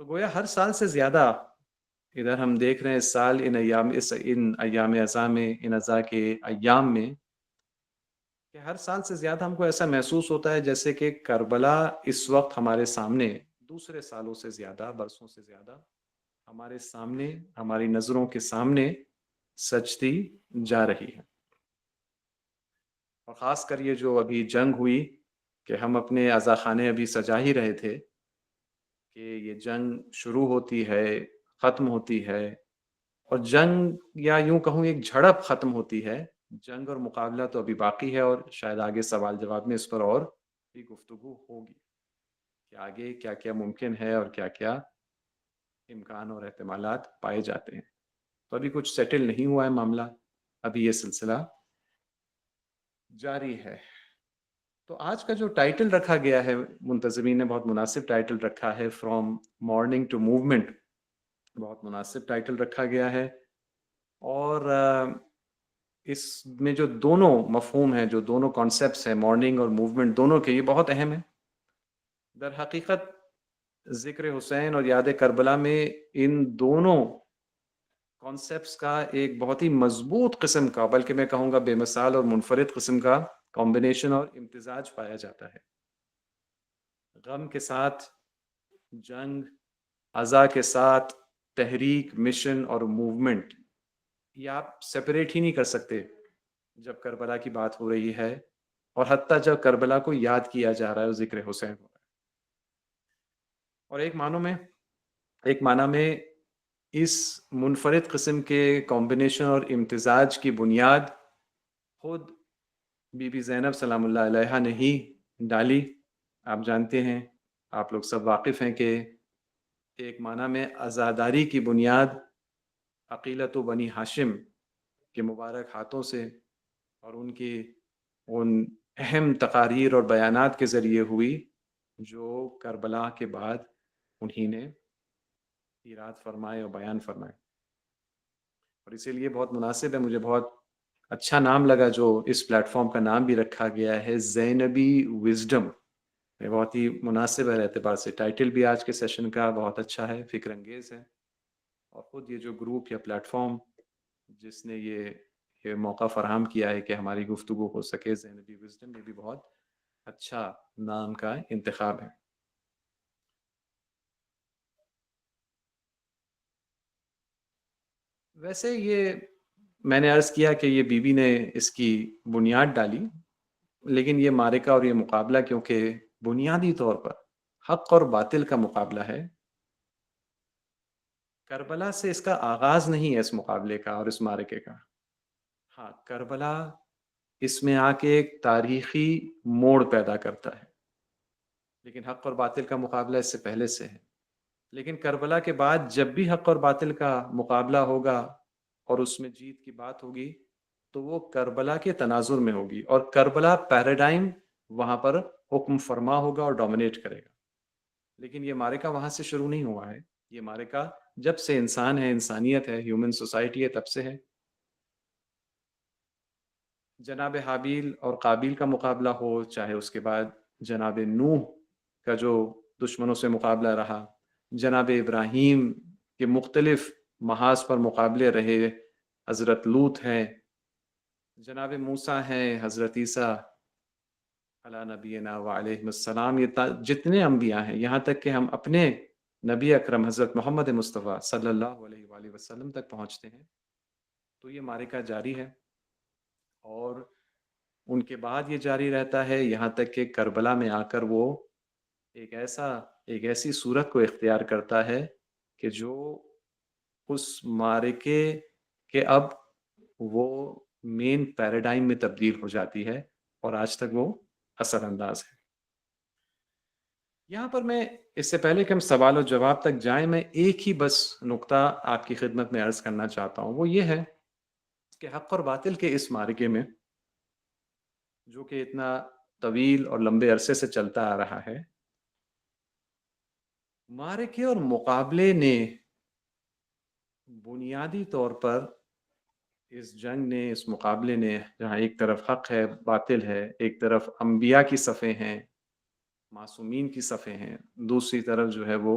تو گویا ہر سال سے زیادہ ادھر ہم دیکھ رہے ہیں اس سال ان ایام ازا میں، ان ازا کے ایام میں، کہ ہر سال سے زیادہ ہم کو ایسا محسوس ہوتا ہے جیسے کہ کربلا اس وقت ہمارے سامنے دوسرے سالوں سے زیادہ، برسوں سے زیادہ ہمارے سامنے، ہماری نظروں کے سامنے سجتی جا رہی ہے۔ اور خاص کر یہ جو ابھی جنگ ہوئی، کہ ہم اپنے عزا خانے ابھی سجا ہی رہے تھے کہ یہ جنگ شروع ہوتی ہے، ختم ہوتی ہے، اور جنگ یا یوں کہوں ایک جھڑپ ختم ہوتی ہے۔ جنگ اور مقابلہ تو ابھی باقی ہے، اور شاید آگے سوال جواب میں اس پر اور بھی گفتگو ہوگی کہ آگے کیا کیا ممکن ہے اور کیا کیا امکان اور احتمالات پائے جاتے ہیں۔ تو ابھی کچھ سیٹل نہیں ہوا ہے معاملہ، ابھی یہ سلسلہ جاری ہے۔ تو آج کا جو ٹائٹل رکھا گیا ہے، منتظمین نے بہت مناسب ٹائٹل رکھا ہے، فرام مارننگ ٹو موومنٹ، بہت مناسب ٹائٹل رکھا گیا ہے۔ اور اس میں جو دونوں مفہوم ہیں، جو دونوں کانسیپٹس ہیں، مارننگ اور موومنٹ دونوں کے، یہ بہت اہم ہے۔ در حقیقت ذکر حسین اور یاد کربلا میں ان دونوں کانسیپٹس کا ایک بہت ہی مضبوط قسم کا، بلکہ میں کہوں گا بے مثال اور منفرد قسم کا کمبینیشن اور امتزاج پایا جاتا ہے۔ غم کے ساتھ جنگ، عزا کے ساتھ تحریک، مشن اور موومنٹ، یہ آپ سپریٹ ہی نہیں کر سکتے جب کربلا کی بات ہو رہی ہے، اور حتیٰ جب کربلا کو یاد کیا جا رہا ہے اور ذکر حسین ہو رہا ہے۔ اور ایک معنی میں اس منفرد قسم کے کمبینیشن اور امتزاج کی بنیاد خود بی بی زینب سلام اللہ علیہا نے ہی ڈالی۔ آپ جانتے ہیں، آپ لوگ سب واقف ہیں کہ ایک معنی میں عزاداری کی بنیاد عقیلت و بنی ہاشم کے مبارک ہاتھوں سے اور ان کی ان اہم تقاریر اور بیانات کے ذریعے ہوئی جو کربلا کے بعد انہی نے ایراد فرمائے اور بیان فرمائے۔ اور اسی لیے بہت مناسب ہے، مجھے بہت اچھا نام لگا جو اس پلیٹ فارم کا نام بھی رکھا گیا ہے، زینبی وزڈم۔ یہ بہت ہی مناسب ہے اعتبار سے، ٹائٹل بھی آج کے سیشن کا بہت اچھا ہے، فکر انگیز ہے، اور خود یہ جو گروپ یا پلیٹ فارم جس نے یہ موقع فراہم کیا ہے کہ ہماری گفتگو ہو سکے، زینبی وزڈم، یہ بھی بہت اچھا نام کا انتخاب ہے۔ ویسے یہ میں نے عرض کیا کہ یہ بی بی نے اس کی بنیاد ڈالی، لیکن یہ معرکہ اور یہ مقابلہ کیونکہ بنیادی طور پر حق اور باطل کا مقابلہ ہے، کربلا سے اس کا آغاز نہیں ہے، اس مقابلے کا اور اس معرکے کا۔ ہاں، کربلا اس میں آ کے ایک تاریخی موڑ پیدا کرتا ہے، لیکن حق اور باطل کا مقابلہ اس سے پہلے سے ہے۔ لیکن کربلا کے بعد جب بھی حق اور باطل کا مقابلہ ہوگا اور اس میں جیت کی بات ہوگی، تو وہ کربلا کے تناظر میں ہوگی، اور کربلا پیراڈائم وہاں پر حکم فرما ہوگا اور ڈومینیٹ کرے گا۔ لیکن یہ معرکہ وہاں سے شروع نہیں ہوا ہے، یہ معرکہ جب سے انسان ہے، انسانیت ہے، ہیومن سوسائٹی ہے، تب سے ہے۔ جناب حابیل اور قابیل کا مقابلہ ہو، چاہے اس کے بعد جناب نوح کا جو دشمنوں سے مقابلہ رہا، جناب ابراہیم کے مختلف محاذ پر مقابلے رہے، حضرت لوط ہیں، جناب موسیٰ ہیں، حضرت عیسیٰ علی نبینا وعلیہ السلام، یہ جتنے انبیاء ہیں، یہاں تک کہ ہم اپنے نبی اکرم حضرت محمد مصطفیٰ صلی اللہ علیہ وآلہ وسلم تک پہنچتے ہیں، تو یہ معرکہ جاری ہے، اور ان کے بعد یہ جاری رہتا ہے یہاں تک کہ کربلا میں آ کر وہ ایک ایسی صورت کو اختیار کرتا ہے کہ جو اس معرکے کے اب وہ مین پیراڈائم میں تبدیل ہو جاتی ہے، اور آج تک وہ اثر انداز ہے۔ یہاں پر میں اس سے پہلے کہ ہم سوال و جواب تک جائیں، میں ایک ہی بس نقطہ آپ کی خدمت میں عرض کرنا چاہتا ہوں، وہ یہ ہے کہ حق اور باطل کے اس معرکے میں، جو کہ اتنا طویل اور لمبے عرصے سے چلتا آ رہا ہے، معرکے اور مقابلے نے بنیادی طور پر اس جنگ نے، اس مقابلے نے، جہاں ایک طرف حق ہے، باطل ہے، ایک طرف انبیاء کی صفیں ہیں، معصومین کی صفیں ہیں، دوسری طرف جو ہے وہ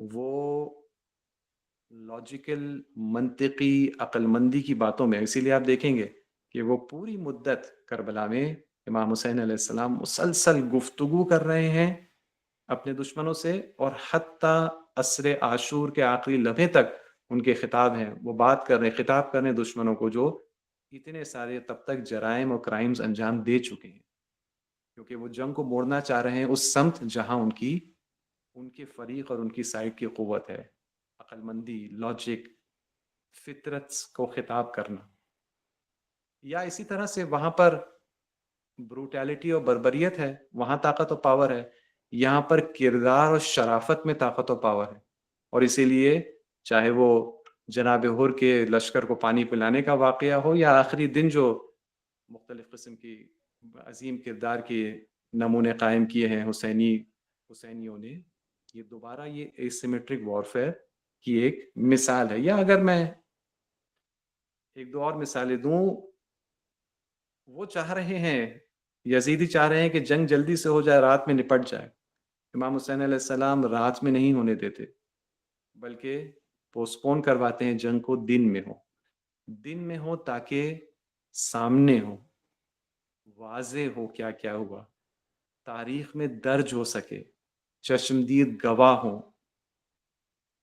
وہ لاجیکل، منطقی، عقل مندی کی باتوں میں، اسی لیے آپ دیکھیں گے کہ وہ پوری مدت کربلا میں امام حسین علیہ السلام مسلسل گفتگو کر رہے ہیں اپنے دشمنوں سے، اور حتیٰ عصر عاشور کے آخری لمحے تک ان کے خطاب ہیں، وہ بات کر رہے ہیں، خطاب کر رہے ہیں دشمنوں کو جو اتنے سارے تب تک جرائم اور کرائمز انجام دے چکے ہیں، کیونکہ وہ جنگ کو موڑنا چاہ رہے ہیں اس سمت جہاں ان کے فریق اور ان کی سائڈ کی قوت ہے، عقل مندی، لاجک، فطرت کو خطاب کرنا، یا اسی طرح سے وہاں پر بروٹیلٹی اور بربریت ہے، وہاں طاقت و پاور ہے، یہاں پر کردار اور شرافت میں طاقت و پاور ہے، اور اسی لیے چاہے وہ جناب ہر کے لشکر کو پانی پلانے کا واقعہ ہو، یا آخری دن جو مختلف قسم کی عظیم کردار کے نمونے قائم کیے ہیں حسینیوں نے، یہ دوبارہ یہ ایسیمیٹرک وارفیئر کی ایک مثال ہے۔ یا اگر میں ایک دو اور مثالیں دوں، وہ چاہ رہے ہیں، یزیدی چاہ رہے ہیں کہ جنگ جلدی سے ہو جائے، رات میں نپٹ جائے۔ امام حسین علیہ السلام رات میں نہیں ہونے دیتے، بلکہ پوسپون کرواتے ہیں جنگ کو، دن میں ہو تاکہ سامنے ہو، واضح ہو کیا کیا ہوا، تاریخ میں درج ہو سکے، چشمدید گواہ ہوں،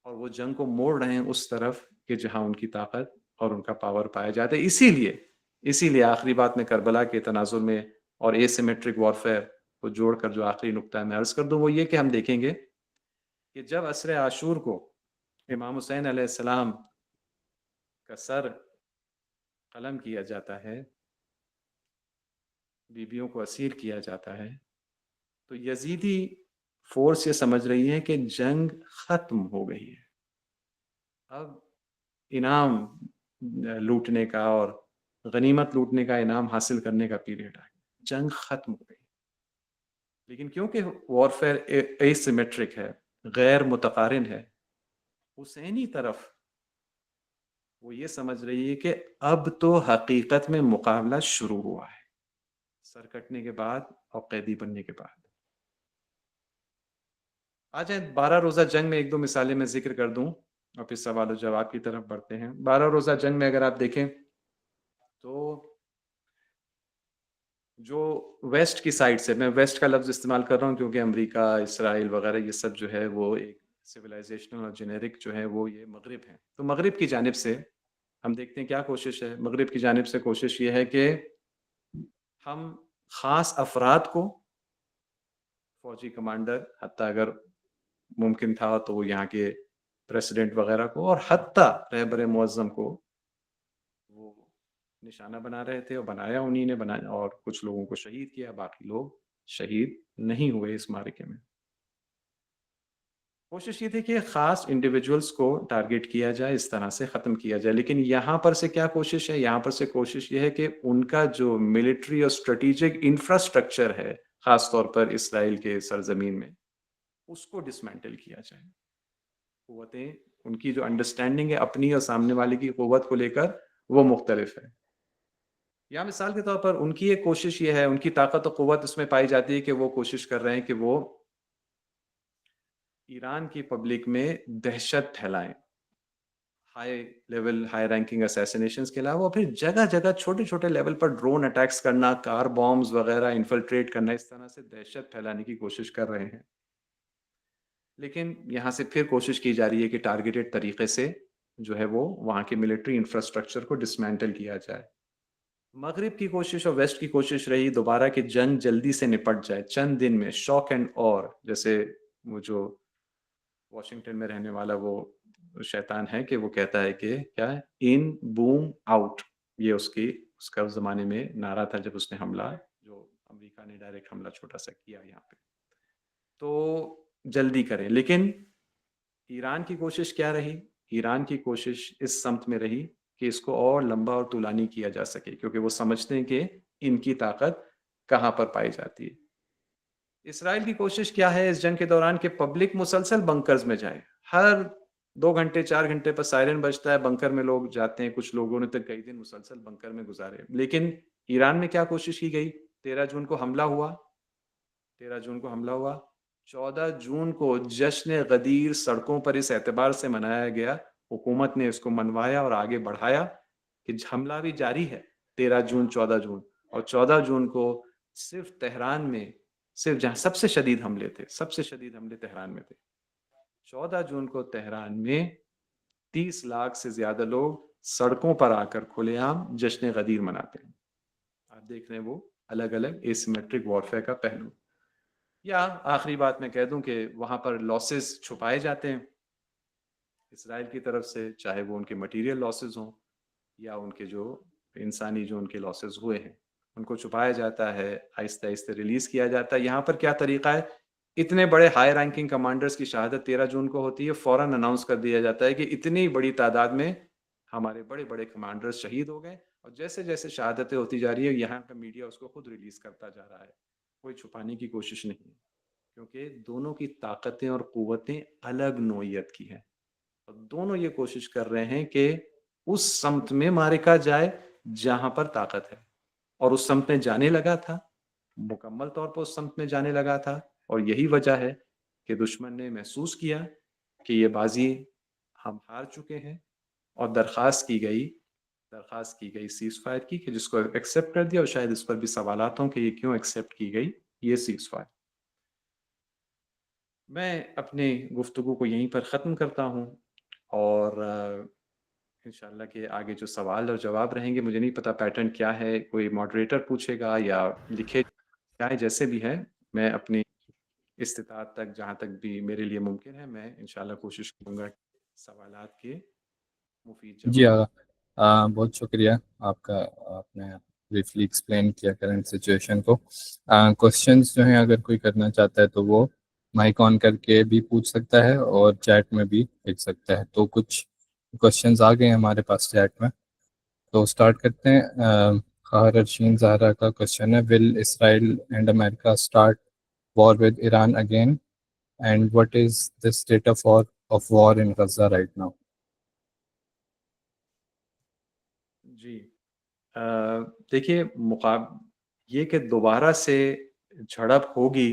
اور وہ جنگ کو موڑ رہے ہیں اس طرف کہ جہاں ان کی طاقت اور ان کا پاور پایا جاتا ہے۔ اسی لیے آخری بات میں کربلا کے تناظر میں اور اے سیمیٹرک وارفیئر کو جوڑ کر جو آخری نقطہ میں عرض کر دوں وہ یہ کہ ہم دیکھیں گے کہ جب عصر عاشور کو امام حسین علیہ السلام کا سر قلم کیا جاتا ہے، بیویوں کو اسیر کیا جاتا ہے، تو یزیدی فورس یہ سمجھ رہی ہے کہ جنگ ختم ہو گئی ہے، اب انعام لوٹنے کا اور غنیمت لوٹنے کا، انعام حاصل کرنے کا پیریڈ آ گیا، جنگ ختم ہو گئی۔ لیکن کیونکہ وارفیئر اے سیمیٹرک ہے، غیر متقارن ہے، حسینی طرف وہ یہ سمجھ رہی ہے کہ اب تو حقیقت میں مقابلہ شروع ہوا ہے، سر کٹنے کے بعد اور قیدی بننے کے بعد۔ آ جائیں 12 روزہ جنگ میں ایک دو مثالیں میں ذکر کر دوں اور پھر سوال و جواب کی طرف بڑھتے ہیں۔ 12 روزہ جنگ میں اگر آپ دیکھیں تو جو ویسٹ کی سائڈ سے، میں ویسٹ کا لفظ استعمال کر رہا ہوں کیونکہ امریکہ، اسرائیل وغیرہ یہ سب جو ہے وہ ایک سویلائزیشنل اور جنیرک جو ہے وہ یہ مغرب ہے، تو مغرب کی جانب سے ہم دیکھتے ہیں کیا کوشش ہے۔ مغرب کی جانب سے کوشش یہ ہے کہ ہم خاص افراد کو، فوجی کمانڈر، حتیٰ اگر ممکن تھا تو وہ یہاں کے پریسیڈنٹ وغیرہ کو، اور حتیٰ رہبر معظم کو وہ نشانہ بنا رہے تھے، اور بنایا انہی نے بنایا، اور کچھ لوگوں کو شہید کیا، باقی لوگ شہید نہیں ہوئے اس معرکے میں۔ کوشش یہ تھی کہ خاص انڈیویجولز کو ٹارگٹ کیا جائے، اس طرح سے ختم کیا جائے، لیکن یہاں پر سے کیا کوشش ہے؟ یہاں پر سے کوشش یہ ہے کہ ان کا جو ملٹری اور اسٹریٹجک انفراسٹرکچر ہے، خاص طور پر اسرائیل کے سرزمین میں، اس کو ڈسمینٹل کیا جائے۔ قوتیں، ان کی جو انڈرسٹینڈنگ ہے اپنی اور سامنے والے کی قوت کو لے کر، وہ مختلف ہے۔ یا مثال کے طور پر ان کی ایک کوشش یہ ہے، ان کی طاقت و قوت اس میں پائی جاتی ہے کہ وہ کوشش کر رہے ہیں کہ وہ ایران کی پبلک میں دہشت پھیلائیں، ہائی لیول، ہائی رینکنگ اسیسینیشنز کے علاوہ پھر جگہ جگہ چھوٹے چھوٹے لیول پر ڈرون اٹیکس کرنا، کار بامز وغیرہ انفلٹریٹ کرنا، اس طرح سے دہشت پھیلانے کی کوشش کر رہے ہیں۔ لیکن یہاں سے پھر کوشش کی جا رہی ہے کہ ٹارگیٹڈ طریقے سے جو ہے وہ وہاں کے ملٹری انفراسٹرکچر کو ڈسمینٹل کیا جائے۔ مغرب کی کوشش اور ویسٹ کی کوشش رہی دوبارہ کہ جنگ جلدی سے نپٹ جائے، چند دن میں، شاک اینڈ اور، جیسے وہ جو واشنگٹن میں رہنے والا وہ شیطان ہے کہ وہ کہتا ہے کہ کیا ہے، ان بوم آؤٹ، یہ اس کا اس زمانے میں نعرہ تھا جب اس نے حملہ، جو امریکہ نے ڈائریکٹ حملہ چھوٹا سا کیا یہاں پہ، تو جلدی کریں۔ لیکن ایران کی کوشش کیا رہی؟ ایران کی کوشش اس سمت میں رہی کہ اس کو اور لمبا اور طولانی کیا جا سکے، کیونکہ وہ سمجھتے ہیں کہ ان کی طاقت کہاں پر پائی جاتی ہے۔ اسرائیل کی کوشش کیا ہے اس جنگ کے دوران کہ پبلک مسلسل بنکرز میں جائے، ہر 2 گھنٹے 4 گھنٹے پر سائرن بجتا ہے، بنکر میں لوگ جاتے ہیں، کچھ لوگوں نے تو کئی دن مسلسل بنکر میں گزارے۔ لیکن ایران میں کیا کوشش کی گئی؟ 13 جون کو حملہ ہوا، 14 جون کو جشن غدیر سڑکوں پر اس اعتبار سے منایا گیا، حکومت نے اس کو منوایا اور آگے بڑھایا کہ حملہ بھی جاری ہے 13 جون 14 جون، اور 14 جون کو صرف تہران میں، صرف جہاں سب سے شدید حملے تھے، سب سے شدید حملے تہران میں تھے، 14 جون کو تہران میں 30 لاکھ سے زیادہ لوگ سڑکوں پر آ کر کھلے عام جشن غدیر مناتے ہیں۔ آپ دیکھ رہے ہیں وہ الگ الگ ایسیمیٹرک وارفیئر کا پہلو۔ یا آخری بات میں کہہ دوں کہ وہاں پر لاسز چھپائے جاتے ہیں اسرائیل کی طرف سے، چاہے وہ ان کے مٹیریل لاسز ہوں یا ان کے جو انسانی جو ان کے لاسز ہوئے ہیں، ان کو چھپایا جاتا ہے، آہستہ آہستہ ریلیز کیا جاتا ہے۔ یہاں پر کیا طریقہ ہے، اتنے بڑے ہائی رینکنگ کمانڈرز کی شہادت 13 جون کو ہوتی ہے، فوراً اناؤنس کر دیا جاتا ہے کہ اتنی بڑی تعداد میں ہمارے بڑے بڑے کمانڈرز شہید ہو گئے، اور جیسے جیسے شہادتیں ہوتی جا رہی ہے یہاں کا میڈیا اس کو خود ریلیز کرتا جا رہا ہے، کوئی چھپانے کی کوشش نہیں ہے، کیونکہ دونوں کی طاقتیں اور قوتیں الگ نوعیت کی ہیں، اور دونوں یہ کوشش کر رہے ہیں کہ اس سمت میں معرکہ جائے جہاں پر طاقت ہے، اور اس سمت میں جانے لگا تھا، مکمل طور پر اس سمت میں جانے لگا تھا، اور یہی وجہ ہے کہ دشمن نے محسوس کیا کہ یہ بازی ہم ہار چکے ہیں، اور درخواست کی گئی سیز فائر کی، کہ جس کو ایکسیپٹ کر دیا، اور شاید اس پر بھی سوالات ہوں کہ یہ کیوں ایکسیپٹ کی گئی یہ سیز فائر۔ میں اپنے گفتگو کو یہیں پر ختم کرتا ہوں، اور انشاءاللہ کہ آگے جو سوال اور جواب رہیں گے، مجھے نہیں پتا پیٹرن کیا ہے، کوئی ماڈریٹر پوچھے گا یا لکھے جائے، جیسے بھی ہے میں اپنی استطاعت تک جہاں تک بھی میرے لیے ممکن ہے میں انشاءاللہ کوشش کروں گا سوالات کے مفید جی جواب۔ بہت شکریہ آپ کا، آپ نے بریفلی ایکسپلین کیا کرنٹ سچویشن کو۔ کوشچنس جو ہیں اگر کوئی کرنا چاہتا ہے تو وہ مائک آن کر کے بھی پوچھ سکتا ہے اور چیٹ میں بھی لکھ سکتا ہے۔ تو کچھ کوشچنز آ گئے ہیں ہمارے پاس چیٹ میں، تو اسٹارٹ کرتے ہیں۔ خواہر ارشین زہرا کا کوشچن ہے، will Israel and America start war with Iran again and what is the state of war in Gaza right now؟ جی دیکھیے، یہ کہ دوبارہ سے جھڑپ ہوگی،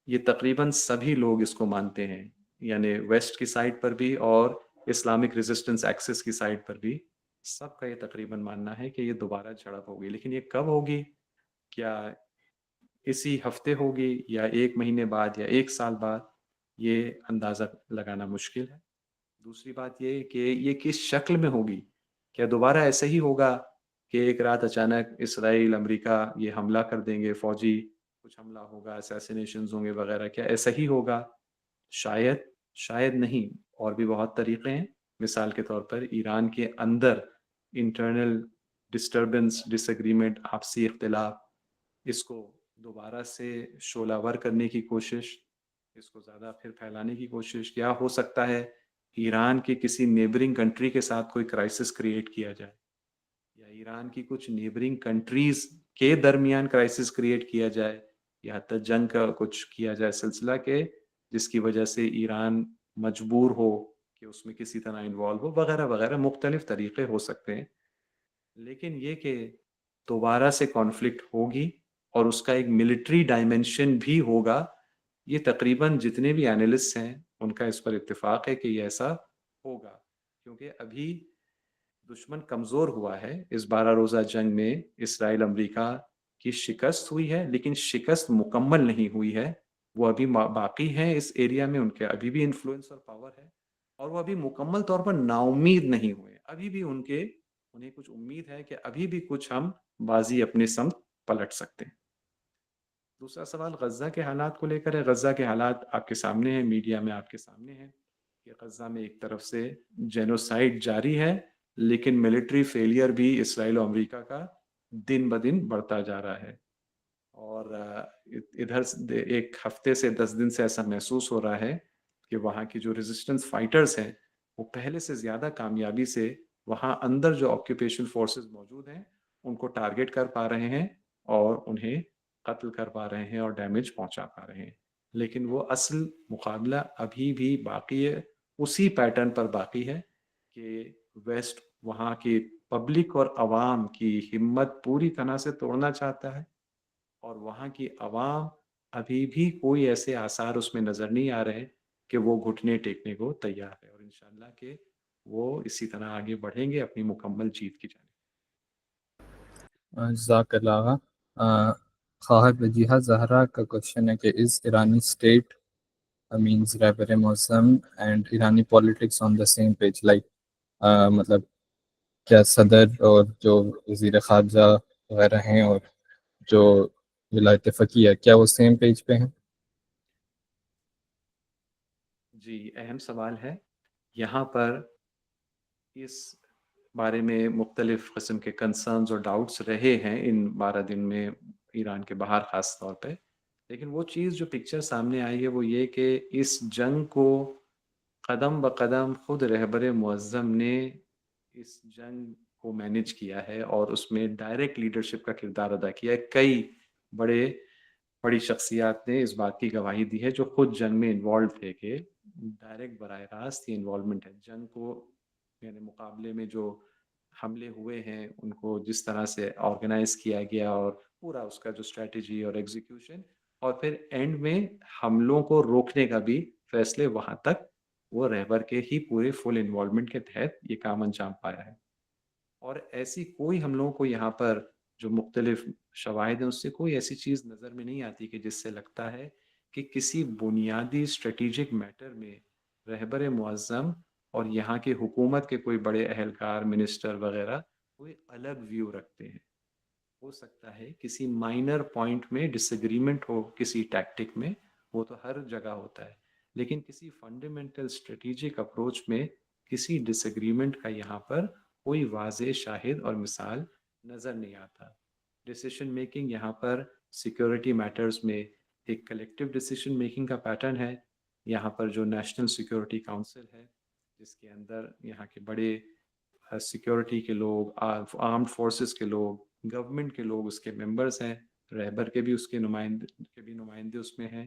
یہ تقریباً سبھی لوگ اس کو مانتے ہیں، یعنی ویسٹ کی سائڈ پر بھی اور اسلامک ریزسٹنس ایکسس کی سائڈ پر بھی سب کا یہ تقریباً ماننا ہے کہ یہ دوبارہ جھڑپ ہوگی، لیکن یہ کب ہوگی، کیا اسی ہفتے ہوگی یا ایک مہینے بعد یا ایک سال بعد، یہ اندازہ لگانا مشکل ہے۔ دوسری بات یہ کہ یہ کس شکل میں ہوگی، کیا دوبارہ ایسے ہی ہوگا کہ ایک رات اچانک اسرائیل امریکہ یہ حملہ کر دیں گے، فوجی کچھ حملہ ہوگا، اسیسینیشنز ہوں گے وغیرہ، کیا ایسا ہی ہوگا؟ شاید، شاید نہیں، اور بھی بہت طریقے ہیں۔ مثال کے طور پر ایران کے اندر انٹرنل ڈسٹربنس، ڈس ایگریمنٹ، آپسی اختلاف، اس کو دوبارہ سے شعلہ ور کرنے کی کوشش، اس کو زیادہ پھر پھیلانے کی کوشش، کیا ہو سکتا ہے ایران کے کسی نیبرنگ کنٹری کے ساتھ کوئی کرائسس کریٹ کیا جائے، یا ایران کی کچھ نیبرنگ کنٹریز کے درمیان کرائسس کریٹ کیا جائے، یا حتی جنگ کا کچھ کیا جائے سلسلہ کے، جس کی وجہ سے ایران مجبور ہو کہ اس میں کسی طرح انوالو ہو، وغیرہ وغیرہ، مختلف طریقے ہو سکتے ہیں۔ لیکن یہ کہ دوبارہ سے کانفلکٹ ہوگی اور اس کا ایک ملٹری ڈائمنشن بھی ہوگا، یہ تقریباً جتنے بھی اینالسٹ ہیں ان کا اس پر اتفاق ہے کہ یہ ایسا ہوگا، کیونکہ ابھی دشمن کمزور ہوا ہے۔ اس 12 روزہ جنگ میں اسرائیل امریکہ کی شکست ہوئی ہے، لیکن شکست مکمل نہیں ہوئی ہے، وہ ابھی باقی ہیں اس ایریا میں، ان کے ابھی بھی انفلوئنس اور پاور ہے، اور وہ ابھی مکمل طور پر نا امید نہیں ہوئے، ابھی بھی انہیں کچھ امید ہے کہ ابھی بھی کچھ ہم بازی اپنے سمت پلٹ سکتے ہیں۔ دوسرا سوال غزہ کے حالات کو لے کر ہے۔ غزہ کے حالات آپ کے سامنے ہیں، میڈیا میں آپ کے سامنے ہیں کہ غزہ میں ایک طرف سے جینوسائیڈ جاری ہے، لیکن ملٹری فیلئر بھی اسرائیل و امریکہ کا دن بدن بڑھتا جا رہا ہے، اور ادھر ایک ہفتے سے 10 دن سے ایسا محسوس ہو رہا ہے کہ وہاں کی جو ریزسٹنس فائٹرز ہیں وہ پہلے سے زیادہ کامیابی سے وہاں اندر جو آکیوپیشن فورسز موجود ہیں ان کو ٹارگٹ کر پا رہے ہیں اور انہیں قتل کر پا رہے ہیں اور ڈیمیج پہنچا پا رہے ہیں، لیکن وہ اصل مقابلہ ابھی بھی باقی ہے، اسی پیٹرن پر باقی ہے کہ ویسٹ وہاں کی پبلک اور عوام کی ہمت پوری طرح سے توڑنا چاہتا ہے، اور وہاں کی عوام ابھی بھی کوئی ایسے آثار اس میں نظر نہیں آ رہے کہ وہ گھٹنے ٹیکنے کو تیار ہے، اور انشاءاللہ کہ وہ اسی طرح آگے بڑھیں گے اپنی مکمل جیت کی جانب۔ جزاک اللہ۔ خواہر وجیحہ زہرا کا کوشچن ہے کہ از ایرانی اسٹیٹ means رہبر and ایرانی politics on the same page like مطلب کیا صدر اور جو وزیر خارجہ وغیرہ ہیں اور جو ولایت فقیہ کیا وہ سیم پیج پہ ہیں؟ جی اہم سوال ہے۔ یہاں پر اس بارے میں مختلف قسم کے کنسرنز اور ڈاؤٹس رہے ہیں ان 12 دن میں ایران کے باہر خاص طور پہ، لیکن وہ چیز جو پکچر سامنے آئی ہے وہ یہ کہ اس جنگ کو قدم بقدم خود رہبر معظم نے اس جنگ کو مینج کیا ہے، اور اس میں ڈائریکٹ لیڈرشپ کا کردار ادا کیا ہے۔ کئی بڑی شخصیات نے اس بات کی گواہی دی ہے جو خود جنگ میں انوالو تھے کہ ڈائریکٹ براہ راست یہ انوالومنٹ ہے جنگ کو، یعنی مقابلے میں جو حملے ہوئے ہیں ان کو جس طرح سے آرگنائز کیا گیا اور پورا اس کا جو اسٹریٹجی اور ایگزیکیوشن، اور پھر اینڈ میں حملوں کو روکنے کا بھی فیصلے، وہاں تک وہ رہبر کے ہی پورے فل انوالومنٹ کے تحت یہ کام انجام پایا ہے۔ اور ایسی کوئی ہم لوگوں کو یہاں پر جو مختلف شواہد ہیں اس سے کوئی ایسی چیز نظر میں نہیں آتی کہ جس سے لگتا ہے کہ کسی بنیادی اسٹریٹجک میٹر میں رہبر معظم اور یہاں کے حکومت کے کوئی بڑے اہلکار منسٹر وغیرہ کوئی الگ ویو رکھتے ہیں۔ ہو سکتا ہے کسی مائنر پوائنٹ میں ڈس ایگریمنٹ ہو، کسی ٹیکٹک میں، وہ تو ہر جگہ ہوتا ہے، لیکن کسی فنڈامنٹل اسٹریٹجک اپروچ میں کسی ڈس ایگریمنٹ کا یہاں پر کوئی واضح شاہد اور مثال نظر نہیں آتا۔ ڈیسیشن میکنگ یہاں پر سیکیورٹی میٹرز میں ایک کلیکٹیو ڈیسیشن میکنگ کا پیٹرن ہے۔ یہاں پر جو نیشنل سیکیورٹی کاؤنسل ہے جس کے اندر یہاں کے بڑے سیکیورٹی کے لوگ، آرمڈ فورسز کے لوگ، گورنمنٹ کے لوگ اس کے ممبرز ہیں، رہبر کے بھی اس کے نمائندے اس میں ہیں،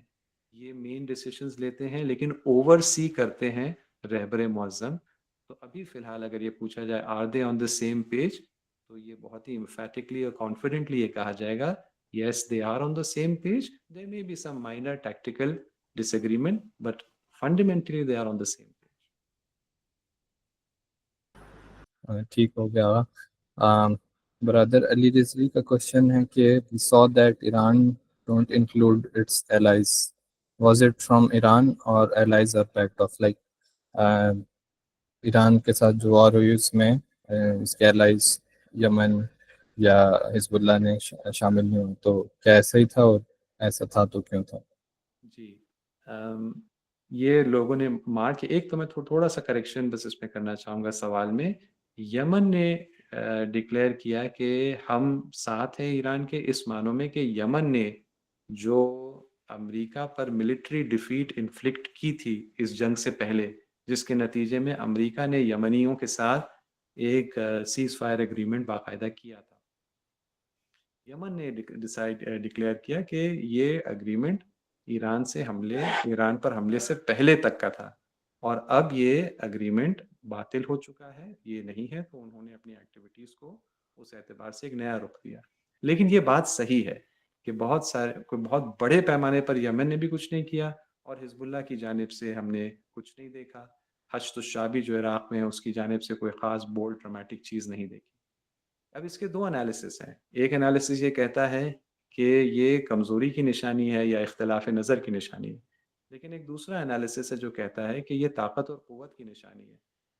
یہ مین ڈیسیشنز لیتے ہیں لیکن اوور سی کرتے ہیں رہبر معظم۔ تو ابھی فی الحال اگر یہ پوچھا جائے are they on the same page, تو یہ بہت ہی امفیٹکلی اور کانفیڈنٹلی یہ کہا جائے گا yes they are on the same page, there may be some minor tactical disagreement but fundamentally they are on the same page۔ ٹھیک ہو گیا۔ برادر علی رضوی کا کوشچن ہے کہ we saw that Iran don't include its allies. Was it from Iran or allies are backed off? Like Iran کے ساتھ جو وار ہوئی اس میں اس کے allies یمن یا حزب اللہ نے شامل نہیں ہوئے، تو کیا ایسا ہی تھا، اور ایسا تھا تو کیوں تھا؟ جی یہ لوگوں نے مارک، ایک تو میں تھوڑا سا کریکشن بس اس میں کرنا چاہوں گا سوال میں۔ یمن نے ڈکلیئر کیا کہ ہم ساتھ ہیں ایران کے اس معنوں میں کہ یمن نے جو امریکہ پر ملٹری ڈیفیٹ انفلکٹ کی تھی اس جنگ سے پہلے، جس کے نتیجے میں امریکہ نے یمنیوں کے ساتھ ایک سیز فائر ایگریمنٹ باقاعدہ کیا تھا، یمن نے ڈکلیئر کیا کہ یہ اگریمنٹ ایران پر حملے سے پہلے تک کا تھا، اور اب یہ اگریمنٹ باطل ہو چکا ہے، یہ نہیں ہے، تو انہوں نے اپنی ایکٹیویٹیز کو اس اعتبار سے ایک نیا رخ دیا۔ لیکن یہ بات صحیح ہے کہ بہت بڑے پیمانے پر یمن نے بھی کچھ نہیں کیا، اور حزب اللہ کی جانب سے ہم نے کچھ نہیں دیکھا۔ حشد الشعبی جو عراق میں ہے اس کی جانب سے کوئی خاص بولڈ ڈرامیٹک چیز نہیں دیکھی۔ اب اس کے دو انالیسس ہیں، ایک انالیسس یہ کہتا ہے کہ یہ کمزوری کی نشانی ہے یا اختلاف نظر کی نشانی ہے، لیکن ایک دوسرا انالیسس ہے جو کہتا ہے کہ یہ طاقت اور قوت کی نشانی ہے،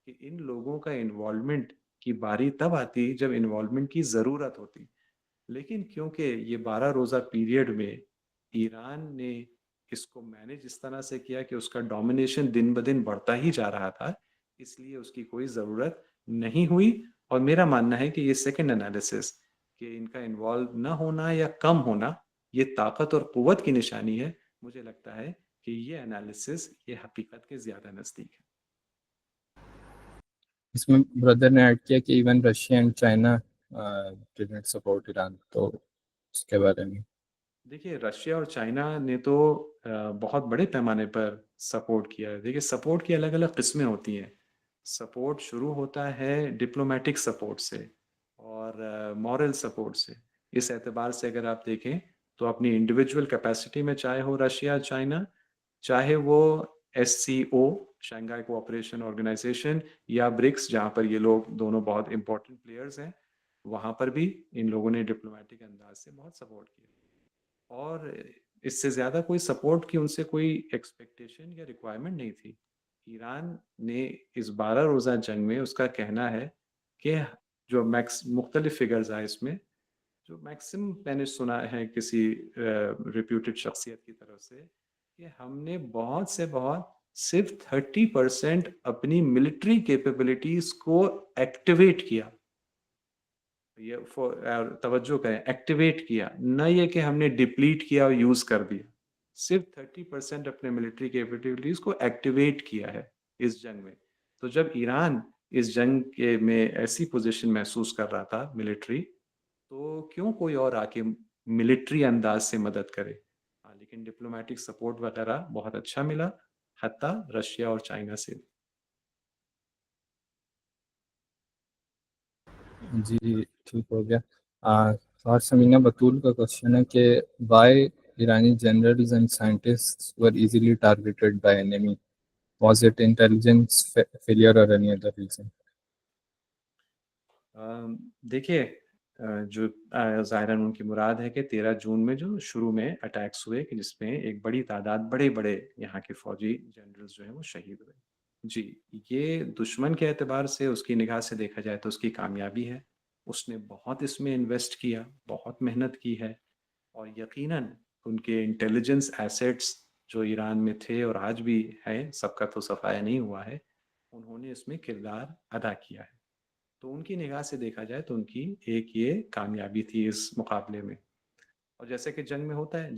کہ ان لوگوں کا انوالومنٹ کی باری تب آتی جب انوالومنٹ کی ضرورت ہوتی، لیکن کیونکہ یہ 12 روزہ پیریڈ میں ایران نے اس کو مینج اس طرح سے کیا کہ اس کا ڈومینیشن دن بدن بڑھتا ہی جا رہا تھا، اس لیے اس کی کوئی ضرورت نہیں ہوئی۔ اور میرا ماننا ہے کہ یہ سیکنڈ انالیسس کہ ان کا انوالو نہ ہونا یا کم ہونا یہ طاقت اور قوت کی نشانی ہے، مجھے لگتا ہے کہ یہ انالیسس یہ حقیقت کے زیادہ نزدیک ہے۔ اس میں بردر نے ایڈ کیا کہ even Russia and China didn't support Iran, تو اس کے بارے میں دیکھیے رشیا اور چائنا نے تو بہت بڑے پیمانے پر سپورٹ کیا ہے۔ دیکھیے سپورٹ کی الگ الگ قسمیں ہوتی ہیں، سپورٹ شروع ہوتا ہے ڈپلومیٹک سپورٹ سے اور مورل سپورٹ سے۔ اس اعتبار سے اگر آپ دیکھیں تو اپنی انڈیویجول کیپیسٹی میں چاہے ہو رشیا چائنا، چاہے وہ SCO شنگھائی کوآپریشن آرگنائزیشن یا برکس جہاں پر یہ لوگ دونوں بہت امپورٹنٹ پلیئرز ہیں، وہاں پر بھی ان لوگوں نے ڈپلومیٹک انداز سے بہت سپورٹ کیا، اور اس سے زیادہ کوئی سپورٹ کی ان سے کوئی ایکسپیکٹیشن یا ریکوائرمنٹ نہیں تھی۔ ایران نے اس 12 روزہ جنگ میں، اس کا کہنا ہے کہ جو مختلف فگرز آئے اس میں، جو میکسیمم میں نے سنا ہے کسی ریپیوٹڈ شخصیت کی طرف سے، کہ ہم نے بہت سے بہت صرف 30% اپنی ملٹری کیپیبلٹیز کو ایکٹیویٹ کیا۔ یہ توجہ کریں، ایکٹیویٹ کیا، نہ یہ کہ ہم نے ڈپلیٹ کیا اور یوز کر دیا، صرف 30% اپنے ملٹری کیپیبلٹیز کو ایکٹیویٹ کیا ہے اس جنگ میں۔ تو جب ایران اس جنگ کے میں ایسی پوزیشن محسوس کر رہا تھا ملٹری، تو کیوں کوئی اور آ کے ملٹری انداز سے مدد کرے؟ لیکن ڈپلومیٹک سپورٹ وغیرہ بہت اچھا ملا، حتیٰ رشیا اور چائنا سے۔ جی ٹھیک ہو گیا۔ اور سمینہ بطول کا کوشچن ہے کہ why Iranian generals and scientists were easily targeted by enemy, was it intelligence failure or any other reason? دیکھیے، جو ظاہراً ان کی مراد ہے کہ 13 جون میں جو شروع میں اٹیکس ہوئے، کہ جس میں ایک بڑی تعداد بڑے بڑے یہاں کے فوجی جنرلز جو ہیں وہ شہید ہوئے، جی یہ دشمن کے اعتبار سے اس کی نگاہ سے دیکھا جائے تو اس کی کامیابی ہے۔ اس نے بہت اس میں انویسٹ کیا، بہت محنت کی ہے، اور یقیناً ان کے انٹیلیجنس ایسیٹس جو ایران میں تھے اور آج بھی ہیں، سب کا تو صفایا نہیں ہوا ہے، انہوں نے اس میں کردار ادا کیا ہے۔ تو ان کی نگاہ سے دیکھا جائے تو ان کی ایک یہ کامیابی تھی اس مقابلے میں۔ اور جیسے کہ جنگ میں ہوتا ہے،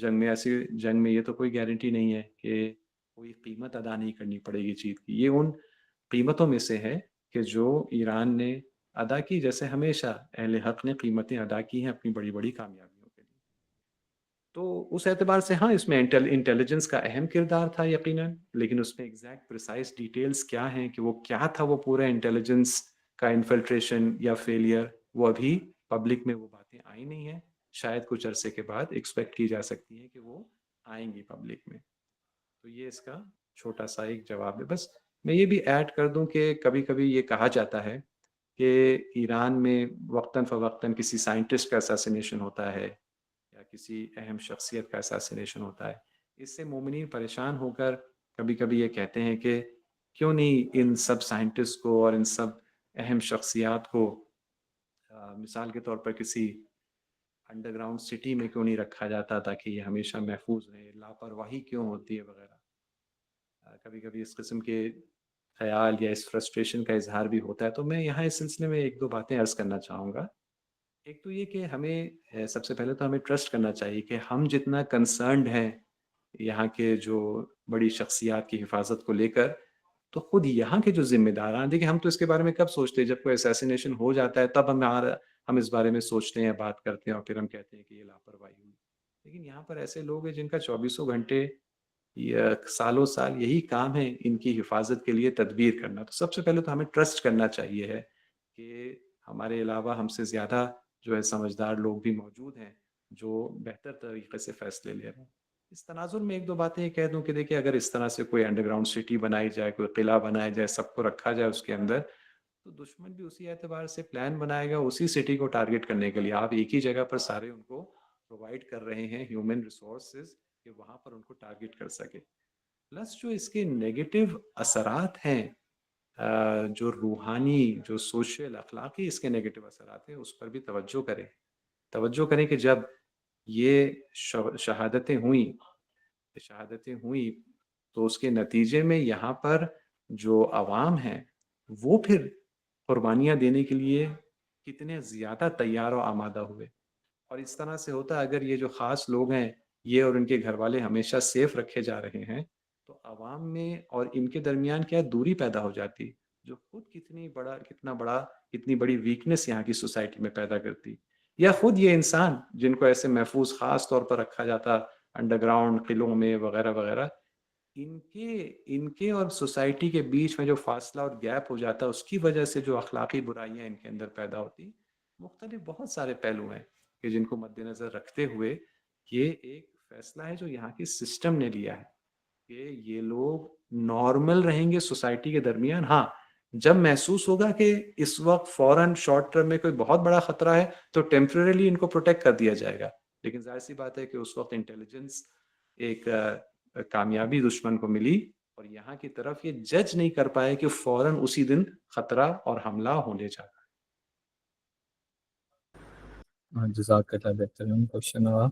جنگ میں یہ تو کوئی گارنٹی نہیں ہے کہ کوئی قیمت ادا نہیں کرنی پڑے گی چیز کی، یہ ان قیمتوں میں سے ہے کہ جو ایران نے ادا کی، جیسے ہمیشہ اہل حق نے قیمتیں ادا کی ہیں اپنی بڑی بڑی کامیابیوں کے لیے۔ تو اس اعتبار سے ہاں، اس میں انٹیلیجنس کا اہم کردار تھا یقیناً، لیکن اس میں ایگزیکٹ پریسائز ڈیٹیلز کیا ہیں کہ وہ کیا تھا، وہ پورا انٹیلیجنس کا انفلٹریشن یا فیلئر، وہ ابھی پبلک میں وہ باتیں آئی نہیں ہیں، شاید کچھ عرصے کے بعد ایکسپیکٹ کی جا سکتی ہے کہ وہ آئیں گی پبلک میں۔ تو یہ اس کا چھوٹا سا ایک جواب ہے۔ بس میں یہ بھی ایڈ کر دوں کہ کبھی کبھی یہ کہا جاتا ہے کہ ایران میں وقتاً فوقتاً کسی سائنٹسٹ کا اساسینیشن ہوتا ہے یا کسی اہم شخصیت کا اساسینیشن ہوتا ہے، اس سے مومنین پریشان ہو کر کبھی کبھی یہ کہتے ہیں کہ کیوں نہیں ان سب سائنٹسٹ کو اور ان سب اہم شخصیات کو مثال کے طور پر کسی انڈر گراؤنڈ سٹی میں کیوں نہیں رکھا جاتا تاکہ یہ ہمیشہ محفوظ رہے، لاپرواہی کیوں ہوتی ہے وغیرہ۔ کبھی کبھی اس قسم کے خیال یا اس فرسٹریشن کا اظہار بھی ہوتا ہے۔ تو میں یہاں اس سلسلے میں ایک دو باتیں عرض کرنا چاہوں گا۔ ایک تو یہ کہ ہمیں سب سے پہلے تو ہمیں ٹرسٹ کرنا چاہیے کہ ہم جتنا کنسرنڈ ہیں یہاں کے جو بڑی شخصیات کی حفاظت کو لے کر، تو خود یہاں کے جو ذمہ داران، دیکھیں ہم تو اس کے بارے میں کب سوچتے ہیں؟ جب کوئی اسیسینیشن ہو جاتا ہے تب ہم اس بارے میں سوچتے ہیں، بات کرتے ہیں، اور پھر ہم کہتے ہیں کہ یہ لاپرواہی ہوئی۔ لیکن یہاں پر ایسے لوگ ہیں جن کا 24 گھنٹے یا سالوں سال یہی کام ہے ان کی حفاظت کے لیے تدبیر کرنا۔ تو سب سے پہلے تو ہمیں ٹرسٹ کرنا چاہیے ہے کہ ہمارے علاوہ ہم سے زیادہ جو ہے سمجھدار لوگ بھی موجود ہیں جو بہتر طریقے سے فیصلے لے رہے ہیں۔ اس تناظر میں ایک دو باتیں یہ کہہ دوں کہ دیکھیں، اگر اس طرح سے کوئی انڈر گراؤنڈ سٹی بنائی جائے، کوئی قلعہ بنایا جائے، سب کو رکھا جائے اس کے اندر، تو دشمن بھی اسی اعتبار سے پلان بنائے گا اسی سٹی کو ٹارگٹ کرنے کے لیے۔ آپ ایک ہی جگہ پر سارے ان کو پرووائڈ کر رہے ہیں ہیومن ریسورسز کہ وہاں پر ان کو ٹارگٹ کر سکے۔ پلس جو اس کے نیگیٹو اثرات ہیں، جو روحانی، جو سوشل، اخلاقی اس کے نیگیٹو اثرات ہیں، اس پر بھی توجہ کریں کہ جب یہ شہادتیں ہوئیں تو اس کے نتیجے میں یہاں پر جو عوام ہیں وہ پھر قربانیاں دینے کے لیے کتنے زیادہ تیار و آمادہ ہوئے۔ اور اس طرح سے ہوتا ہے، اگر یہ جو خاص لوگ ہیں یہ اور ان کے گھر والے ہمیشہ سیف رکھے جا رہے ہیں، تو عوام میں اور ان کے درمیان کیا دوری پیدا ہو جاتی، جو خود کتنی بڑی ویکنس یہاں کی سوسائٹی میں پیدا کرتی۔ یا خود یہ انسان جن کو ایسے محفوظ خاص طور پر رکھا جاتا انڈر گراؤنڈ قلعوں میں وغیرہ وغیرہ، ان کے اور سوسائٹی کے بیچ میں جو فاصلہ اور گیپ ہو جاتا، اس کی وجہ سے جو اخلاقی برائیاں ان کے اندر پیدا ہوتی، مختلف بہت سارے پہلو ہیں کہ جن کو مد نظر رکھتے ہوئے یہ ایک فیصلہ ہے جو یہاں کی سسٹم نے لیا ہے کہ یہ لوگ نارمل رہیں گے سوسائٹی کے درمیان. ہاں جب محسوس ہوگا کہ اس وقت فوراً شارٹ ٹرم میں کوئی بہت بڑا خطرہ ہے تو ٹیمپرریلی ان کو پروٹیکٹ کر دیا جائے گا. لیکن ظاہر سی بات ہے کہ اس وقت انٹیلیجنس ایک کامیابی دشمن کو ملی اور یہاں کی طرف یہ جج نہیں کر پائے کہ فوراً اسی دن خطرہ اور حملہ ہونے جا رہا. جزاک اللہ. بہترین کوشچن ہوا.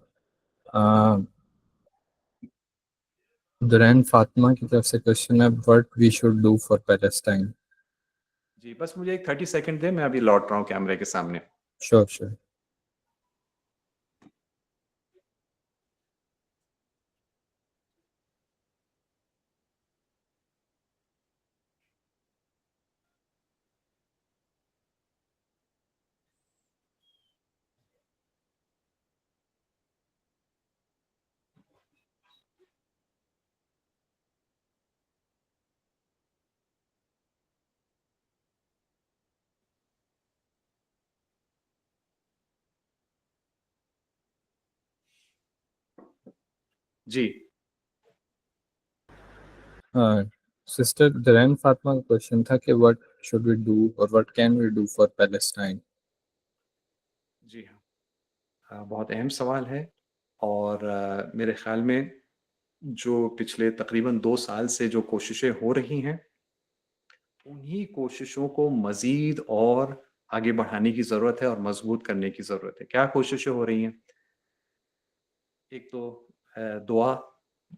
درین فاطمہ کی طرف سے کوشچن ہے what we should do for Palestine. جی بس مجھے ایک 30 سیکنڈ دے, میں ابھی لوٹ رہا ہوں کیمرے کے سامنے. Sure. جی سسٹر درین فاطمہ کا کوشچن تھا کہ what should we do or what can we do for Palestine. جی ہاں, بہت اہم سوال ہے. اور میرے خیال میں جو پچھلے تقریباً 2 سال سے جو کوششیں ہو رہی ہیں انہی کوششوں کو مزید اور آگے بڑھانے کی ضرورت ہے اور مضبوط کرنے کی ضرورت ہے. کیا کوششیں ہو رہی ہیں؟ ایک تو دعا,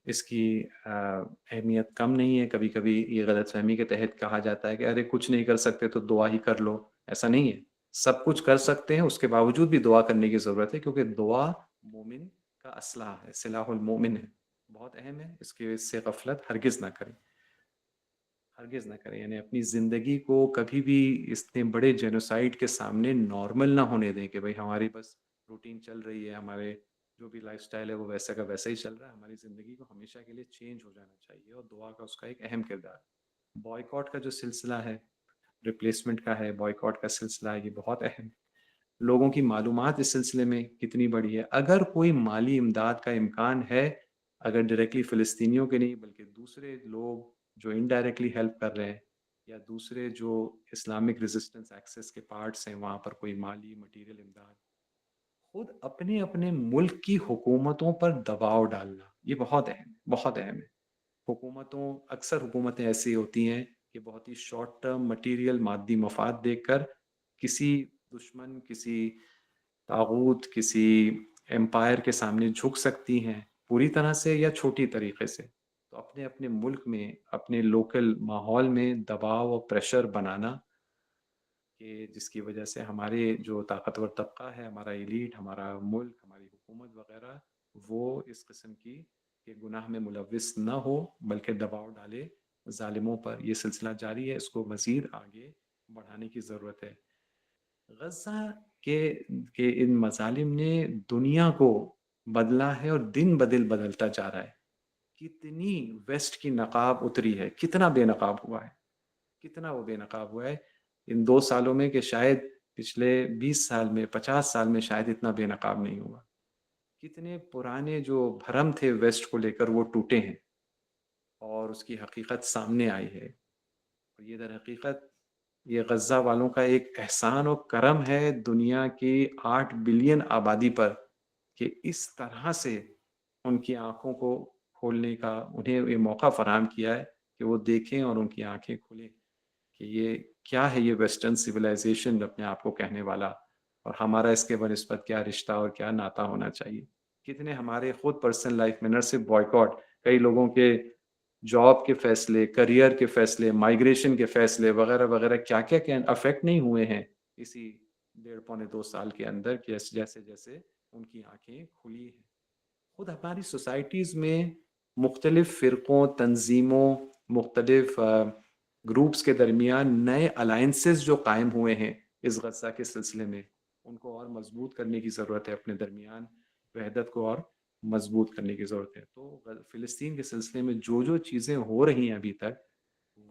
اس کی اہمیت کم نہیں ہے. کبھی کبھی یہ غلط فہمی کے تحت کہا جاتا ہے کہ ارے کچھ نہیں کر سکتے تو دعا ہی کر لو. ایسا نہیں ہے, سب کچھ کر سکتے ہیں, اس کے باوجود بھی دعا کرنے کی ضرورت ہے, کیونکہ دعا مومن کا اسلحہ ہے, سلاح المومن ہے, بہت اہم ہے. اس سے غفلت ہرگز نہ کریں, ہرگز نہ کریں. یعنی اپنی زندگی کو کبھی بھی اتنے بڑے جینوسائیڈ کے سامنے نارمل نہ ہونے دیں کہ بھئی ہماری بس روٹین چل رہی ہے, ہمارے جو بھی لائف سٹائل ہے وہ ویسا کا ویسا ہی چل رہا ہے. ہماری زندگی کو ہمیشہ کے لیے چینج ہو جانا چاہیے, اور دعا کا اس کا ایک اہم کردار. بائیکاٹ کا جو سلسلہ ہے, ریپلیسمنٹ کا ہے, بائیکاٹ کا سلسلہ ہے, یہ بہت اہم ہے. لوگوں کی معلومات اس سلسلے میں کتنی بڑی ہے. اگر کوئی مالی امداد کا امکان ہے, اگر ڈائریکٹلی فلسطینیوں کے نہیں بلکہ دوسرے لوگ جو انڈائریکٹلی ہیلپ کر رہے ہیں, یا دوسرے جو اسلامک ریزسٹنس ایکسس کے پارٹس ہیں, وہاں پر کوئی مالی مٹیریل امداد, خود اپنے اپنے ملک کی حکومتوں پر دباؤ ڈالنا, یہ بہت اہم ہے, بہت اہم ہے. اکثر حکومتیں ایسی ہوتی ہیں کہ بہت ہی شارٹ ٹرم مٹیریل مادی مفاد دیکھ کر کسی دشمن, کسی طاغوت, کسی امپائر کے سامنے جھک سکتی ہیں, پوری طرح سے یا چھوٹی طریقے سے. تو اپنے اپنے ملک میں, اپنے لوکل ماحول میں دباؤ اور پریشر بنانا, کہ جس کی وجہ سے ہمارے جو طاقتور طبقہ ہے, ہمارا ایلیٹ, ہمارا ملک, ہماری حکومت وغیرہ, وہ اس قسم کی کہ گناہ میں ملوث نہ ہو بلکہ دباؤ ڈالے ظالموں پر. یہ سلسلہ جاری ہے, اس کو مزید آگے بڑھانے کی ضرورت ہے. غزہ کے ان مظالم نے دنیا کو بدلا ہے اور دن بدل بدلتا جا رہا ہے. کتنی ویسٹ کی نقاب اتری ہے, کتنا بے نقاب ہوا ہے, کتنا وہ بے نقاب ہوا ہے ان 2 سالوں میں, کہ شاید پچھلے 20 سال میں, 50 سال میں شاید اتنا بے نقاب نہیں ہوا. کتنے پرانے جو بھرم تھے ویسٹ کو لے کر وہ ٹوٹے ہیں اور اس کی حقیقت سامنے آئی ہے. اور یہ در حقیقت یہ غزہ والوں کا ایک احسان و کرم ہے دنیا کی 8 بلین آبادی پر, کہ اس طرح سے ان کی آنکھوں کو کھولنے کا انہیں یہ موقع فراہم کیا ہے کہ وہ دیکھیں اور ان کی آنکھیں کھلیں کہ یہ کیا ہے, یہ ویسٹرن سویلائزیشن اپنے آپ کو کہنے والا, اور ہمارا اس کے بنسبت کیا رشتہ اور کیا ناطہ ہونا چاہیے. کتنے ہمارے خود پرسنل لائف میں نہ صرف بوائیکاٹ, کئی لوگوں کے جاب کے فیصلے, کریئر کے فیصلے, مائگریشن کے فیصلے وغیرہ وغیرہ, کیا کیا افیکٹ نہیں ہوئے ہیں اسی 1.5-2 سال کے اندر, کہ جیسے جیسے ان کی آنکھیں کھلی ہیں. خود ہماری سوسائٹیز میں مختلف فرقوں, تنظیموں, مختلف گروپس کے درمیان نئے الائنسز جو قائم ہوئے ہیں اس غزہ کے سلسلے میں, ان کو اور مضبوط کرنے کی ضرورت ہے. اپنے درمیان وحدت کو اور مضبوط کرنے کی ضرورت ہے. تو فلسطین کے سلسلے میں جو چیزیں ہو رہی ہیں ابھی تک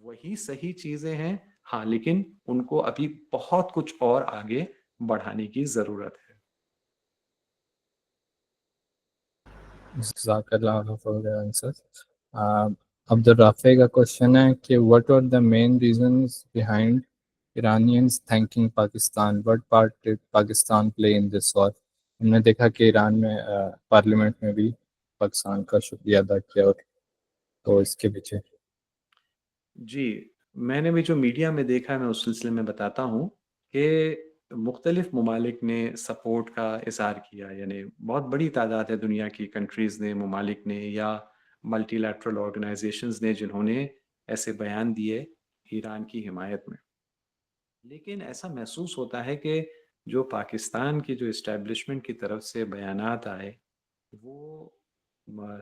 وہی صحیح چیزیں ہیں, ہاں, لیکن ان کو ابھی بہت کچھ اور آگے بڑھانے کی ضرورت ہے. جزاک اللہ فار the آنسر. عبد الرافع کا کوشچن ہے کہ what were the main reasons behind Iranians thanking Pakistan? What part did Pakistan play in this war? ہم نے دیکھا کہ ایران میں پارلیمنٹ میں بھی پاکستان کا شکریہ ادا کیا، اور تو اس کے پیچھے جی، میں نے بھی جو میڈیا میں دیکھا ہے میں اس سلسلے میں بتاتا ہوں کہ مختلف ممالک نے سپورٹ کا اظہار کیا، یعنی بہت بڑی تعداد ہے دنیا کی کنٹریز نے، ممالک نے یا ملٹی لیٹرل آرگنائزیشنز نے جنہوں نے ایسے بیان دیے ایران کی حمایت میں. لیکن ایسا محسوس ہوتا ہے کہ جو پاکستان کی جو اسٹیبلشمنٹ کی طرف سے بیانات آئے وہ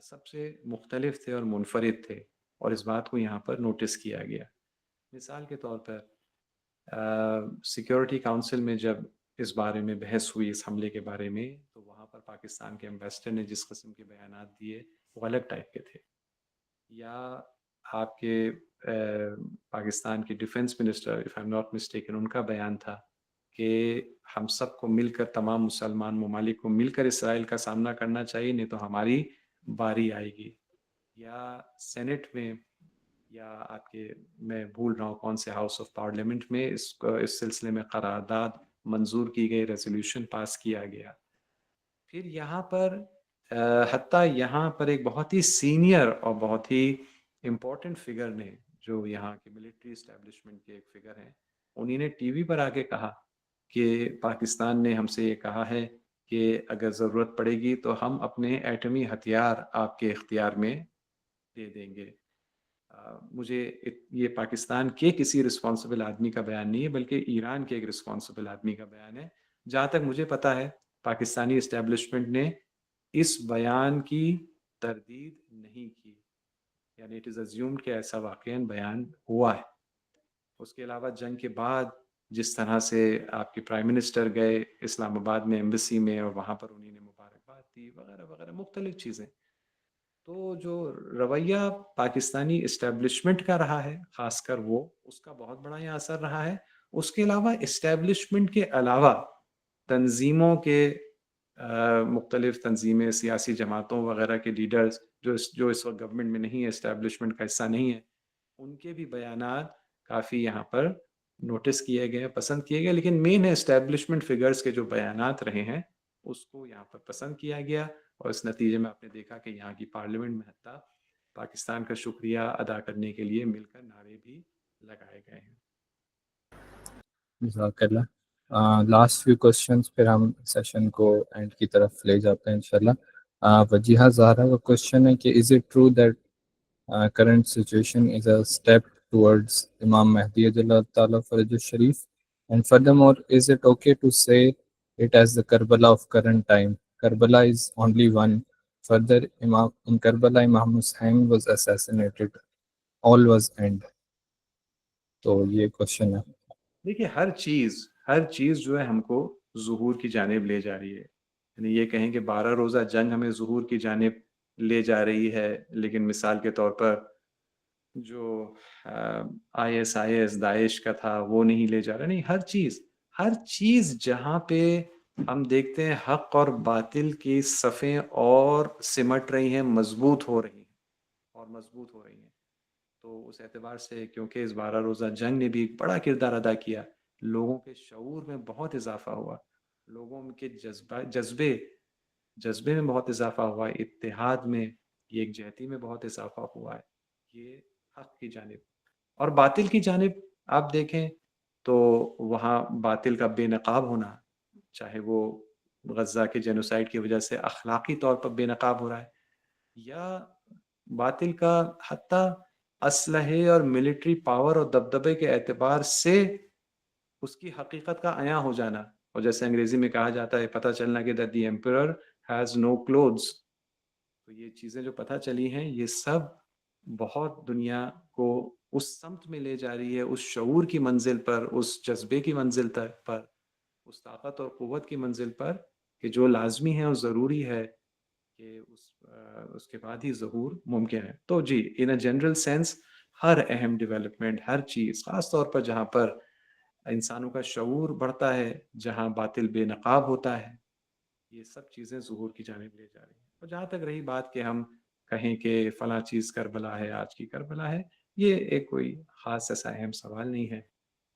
سب سے مختلف تھے اور منفرد تھے، اور اس بات کو یہاں پر نوٹس کیا گیا. مثال کے طور پر سیکیورٹی کونسل میں جب اس بارے میں بحث ہوئی، اس حملے کے بارے میں، تو وہاں پر پاکستان کے ایمبیسڈر نے جس قسم کے بیانات دیے وہ الگ ٹائپ کے تھے. یا آپ کے پاکستان کے defence minister if I am not mistaken, ان کا بیان تھا کہ ہم سب کو مل کر، تمام مسلمان ممالک کو مل کر اسرائیل کا سامنا کرنا چاہیے، نہیں تو ہماری باری آئے گی. یا سینٹ میں، یا آپ کے، میں بھول رہا ہوں کون سے ہاؤس آف پارلیمنٹ میں، اس سلسلے میں قرارداد منظور کی گئی، ریزولوشن پاس کیا گیا. پھر یہاں پر حتیٰ یہاں پر ایک بہت ہی سینئر اور بہت ہی امپورٹنٹ فگر نے، جو یہاں کے ملٹری اسٹیبلشمنٹ کے ایک فگر ہیں، انہی نے ٹی وی پر آ کے کہا کہ پاکستان نے ہم سے یہ کہا ہے کہ اگر ضرورت پڑے گی تو ہم اپنے ایٹمی ہتھیار آپ کے اختیار میں دے دیں گے. مجھے یہ پاکستان کے کسی رسپانسبل آدمی کا بیان نہیں ہے، بلکہ ایران کے ایک رسپانسبل آدمی کا بیان ہے. جہاں تک مجھے پتا ہے پاکستانی اسٹیبلشمنٹ نے اس بیان کی تردید نہیں کی، یعنی اٹ از ازیومڈ کہ ایسا واقعاً بیان ہوا ہے. اس کے علاوہ جنگ کے بعد جس طرح سے آپ کے پرائم منسٹر گئے اسلام آباد میں ایمبیسی میں، اور وہاں پر انہوں نے مبارکباد دی وغیرہ وغیرہ مختلف چیزیں، تو جو رویہ پاکستانی اسٹیبلشمنٹ کا رہا ہے خاص کر، وہ اس کا بہت بڑا یہ اثر رہا ہے. اس کے علاوہ اسٹیبلشمنٹ کے علاوہ تنظیموں کے، مختلف تنظیمیں، سیاسی جماعتوں وغیرہ کے لیڈرز جو اس وقت گورنمنٹ میں نہیں ہے، اسٹیبلشمنٹ کا حصہ نہیں ہے، ان کے بھی بیانات کافی یہاں پر نوٹس کیے گئے، پسند کیے گئے. لیکن مین ہے اسٹیبلشمنٹ فگرز کے جو بیانات رہے ہیں اس کو یہاں پر پسند کیا گیا، اور اس نتیجے میں آپ نے دیکھا کہ یہاں کی پارلیمنٹ میں حتیٰ پاکستان کا شکریہ ادا کرنے کے لیے مل کر نعرے بھی لگائے گئے ہیں. جزاک اللہ. لاسٹ فیو کوشچنس پھر ہم سیشن کو اینڈ کی طرف لے جاتے ہیں انشاءاللہ. وجیہہ زہرا کا کوشچن ہے کہ is it true that current situation is a step towards Imam Mahdi Ajalla Ta'ala Faraj al-Sharif? And furthermore, is it okay to say it as the Karbala of current time? Karbala is only one. Further, in Karbala, Imam Hussain was assassinated. All was end. تو یہ question ہے. دیکھیے ہر چیز جو ہے ہم کو ظہور کی جانب لے جا رہی ہے. یعنی یہ کہیں کہ 12 روزہ جنگ ہمیں ظہور کی جانب لے جا رہی ہے، لیکن مثال کے طور پر جو IS داعش کا تھا وہ نہیں لے جا رہا. نہیں، ہر چیز جہاں پہ ہم دیکھتے ہیں حق اور باطل کی صفیں اور سمٹ رہی ہیں، مضبوط ہو رہی ہیں. تو اس اعتبار سے کیونکہ اس 12 روزہ جنگ نے بھی ایک بڑا کردار ادا کیا، لوگوں کے شعور میں بہت اضافہ ہوا، لوگوں کے جذبے میں بہت اضافہ ہوا، اتحاد میں، یکجہتی میں بہت اضافہ ہوا ہے. یہ حق کی جانب. اور باطل کی جانب آپ دیکھیں تو وہاں باطل کا بے نقاب ہونا، چاہے وہ غزہ کے جینوسائیڈ کی وجہ سے اخلاقی طور پر بے نقاب ہو رہا ہے، یا باطل کا حتیٰ اسلحے اور ملٹری پاور اور دبدبے کے اعتبار سے اس کی حقیقت کا عیاں ہو جانا، اور جیسے انگریزی میں کہا جاتا ہے پتہ چلنا کہ that the emperor has no clothes. تو یہ چیزیں جو پتہ چلی ہیں یہ سب بہت دنیا کو اس سمت میں لے جا رہی ہے، اس شعور کی منزل پر، اس جذبے کی منزل پر، اس طاقت اور قوت کی منزل پر کہ جو لازمی ہے اور ضروری ہے کہ اس کے بعد ہی ظہور ممکن ہے. تو جی، ان اے جنرل سینس ہر اہم ڈیولپمنٹ، ہر چیز، خاص طور پر جہاں پر انسانوں کا شعور بڑھتا ہے، جہاں باطل بے نقاب ہوتا ہے، یہ سب چیزیں ظہور کی جانب لے جا رہی ہیں. اور جہاں تک رہی بات کہ ہم کہیں کہ فلاں چیز کربلا ہے، آج کی کربلا ہے، یہ ایک کوئی خاص ایسا اہم سوال نہیں ہے.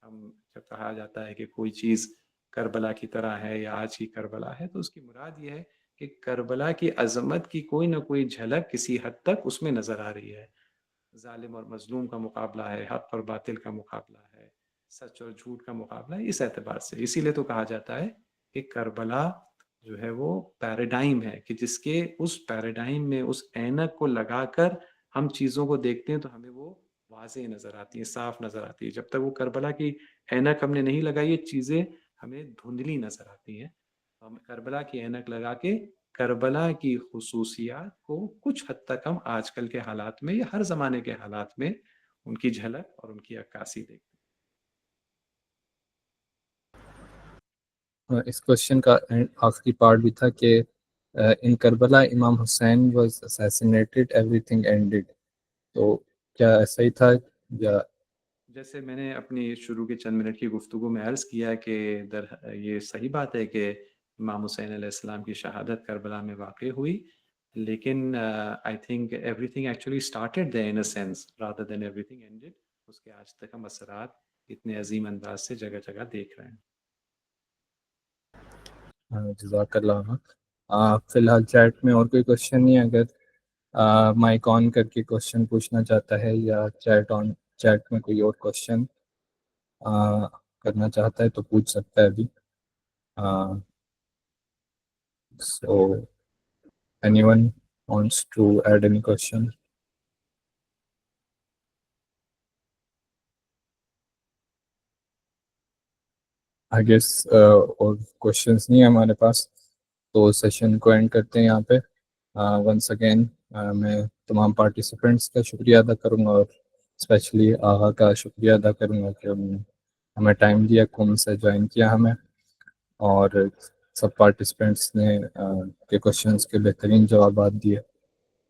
ہم جب کہا جاتا ہے کہ کوئی چیز کربلا کی طرح ہے یا آج کی کربلا ہے، تو اس کی مراد یہ ہے کہ کربلا کی عظمت کی کوئی نہ کوئی جھلک کسی حد تک اس میں نظر آ رہی ہے. ظالم اور مظلوم کا مقابلہ ہے، حق اور باطل کا مقابلہ ہے، سچ اور جھوٹ کا مقابلہ ہے. اس اعتبار سے اسی لیے تو کہا جاتا ہے کہ کربلا جو ہے وہ پیراڈائم ہے، کہ جس کے اس پیراڈائم میں اس اینک کو لگا کر ہم چیزوں کو دیکھتے ہیں تو ہمیں وہ واضح نظر آتی ہیں، صاف نظر آتی ہے. جب تک وہ کربلا کی اینک ہم نے نہیں لگائی، یہ چیزیں ہمیں دھندلی نظر آتی ہیں. ہم کربلا کی اینک لگا کے کربلا کی خصوصیات کو کچھ حد تک ہم آج کل کے حالات میں یا ہر زمانے کے حالات میں ان کی جھلک اور ان کی عکاسی دیکھتے ہیں. اس کوشچن کا آخری پارٹ بھی تھا کہ ان کربلا امام Hussein was assassinated everything ended. تو کیا ایسا ہی تھا یا جیسے میں نے اپنی شروع کے چند منٹ کی گفتگو میں عرض کیا کہ یہ صحیح بات ہے کہ امام حسین علیہ السلام کی شہادت کربلا میں واقع ہوئی، لیکن I think everything actually started there in a sense rather than everything ended. اس کے آج تک ہم اثرات اتنے عظیم انداز سے جگہ جگہ دیکھ رہے ہیں. جزاک اللہ. فی الحال چیٹ میں اور کوئی کوشچن نہیں ہے. اگر مائک آن کر کے کوشچن پوچھنا چاہتا ہے یا چیٹ میں کوئی اور کوشچن کرنا چاہتا ہے تو پوچھ سکتا ہے ابھی. So anyone wants to add any question? I guess اور questions نہیں ہیں ہمارے پاس، تو سیشن کو اینڈ کرتے ہیں یہاں پہ. ونس اگین میں تمام پارٹیسپینٹس کا شکریہ ادا کروں گا، اور اسپیشلی آغا کا شکریہ ادا کروں گا کہ انہوں نے ہمیں ٹائم دیا، کون سے جوائن کیا ہمیں، اور سب پارٹیسپینٹس نے کے کوشچنس کے بہترین جوابات دیے.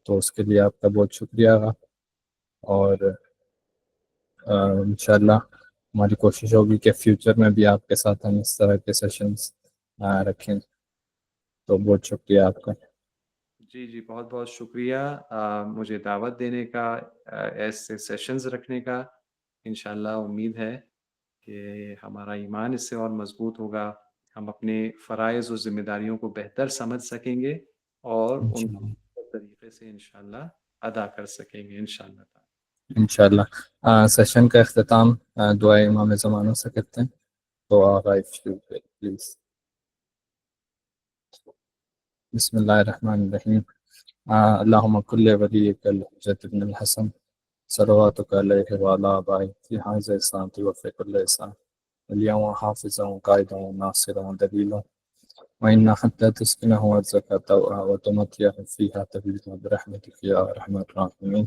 تو اس کے لیے آپ کا بہت شکریہ. اور انشاءاللہ ہماری کوشش ہوگی کہ فیوچر میں بھی آپ کے ساتھ ہم اس طرح کے سیشنز رکھیں. تو بہت شکریہ آپ کا. جی بہت بہت شکریہ مجھے دعوت دینے کا، ایسے سیشنز رکھنے کا. انشاءاللہ امید ہے کہ ہمارا ایمان اس سے اور مضبوط ہوگا، ہم اپنے فرائض و ذمہ داریوں کو بہتر سمجھ سکیں گے اور ان کو بہتر طریقے سے انشاءاللہ ادا کر سکیں گے انشاءاللہ. انشاءاللہ سیشن کا اختتام دعائے امام زمانوں سے کرتے ہیں. تو آغا پلیز. بسم اللہ الرحمن الرحیم. اللہم کل ولیک الحجۃ ابن الحسن صلواتک علیہ وعلی آبائہ فی ھذا الساعۃ وفی کل ساعۃ ولیہ وحافظہ وقائدہ وناصرہ ودلیلہ وإن حتى تسكنه وزكاة وتمتعه فيها تبيت برحمتك يا أرحم الراحمين.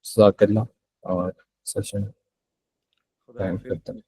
جزاک اللہ. اور سیشن خدا حافظ. کرتے ہیں.